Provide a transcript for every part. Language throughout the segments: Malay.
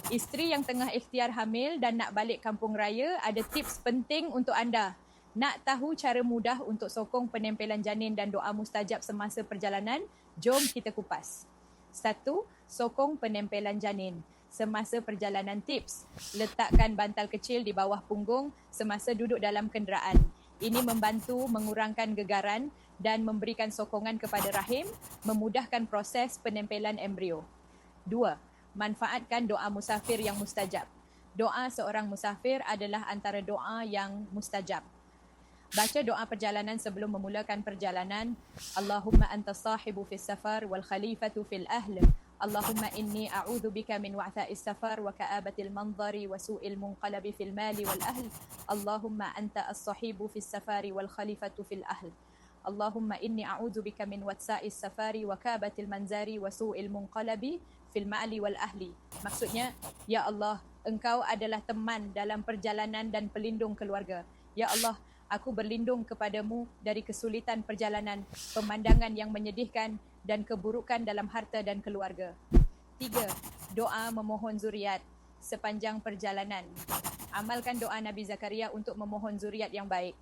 Isteri yang tengah ikhtiar hamil dan nak balik kampung raya, ada tips penting untuk anda. Nak tahu cara mudah untuk sokong penempelan janin dan doa mustajab semasa perjalanan? Jom kita kupas. 1. Sokong penempelan janin. Semasa perjalanan tips, letakkan bantal kecil di bawah punggung semasa duduk dalam kenderaan. Ini membantu mengurangkan gegaran dan memberikan sokongan kepada rahim, memudahkan proses penempelan embrio. 2. Manfaatkan doa musafir yang mustajab. Doa seorang musafir adalah antara doa yang mustajab. Baca doa perjalanan sebelum memulakan perjalanan. Allahumma anta sahibu fis safar wal khalifatu fil ahl. Allahumma inni a'udhu bika min wa'tha'is safar wa ka'abatil manzari wa su'il munqalabi fil mali wal ahl. Allahumma anta as-sahibu fis safari wal khalifatu fil ahl. Allahumma inni a'udhu bika min watsa'is safari wa kabatil manzari wa su'il munqalabi fil ma'li wal ahli. Maksudnya, Ya Allah, Engkau adalah teman dalam perjalanan dan pelindung keluarga. Ya Allah, aku berlindung kepadamu dari kesulitan perjalanan, pemandangan yang menyedihkan dan keburukan dalam harta dan keluarga. 3. Doa memohon zuriat sepanjang perjalanan. Amalkan doa Nabi Zakaria untuk memohon zuriat yang baik.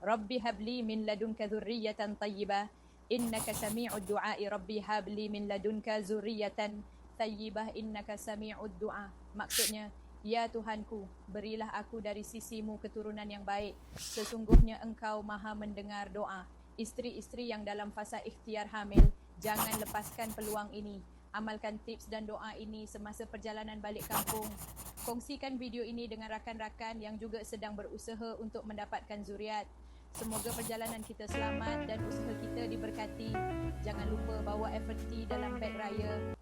Rabbi habli min ladunka dzurriyyatan thayyibah innaka sami'ud du'a'i. Rabbi habli min ladunka dzurriyyatan thayyibah innaka sami'ud du'a. Maksudnya, ya Tuhanku, berilah aku dari sisimu keturunan yang baik. Sesungguhnya Engkau Maha mendengar doa. Isteri-isteri yang dalam fasa ikhtiar hamil, jangan lepaskan peluang ini. Amalkan tips dan doa ini semasa perjalanan balik kampung. Kongsikan video ini dengan rakan-rakan yang juga sedang berusaha untuk mendapatkan zuriat. Semoga perjalanan kita selamat dan usaha kita diberkati. Jangan lupa bawa FT dalam beg raya.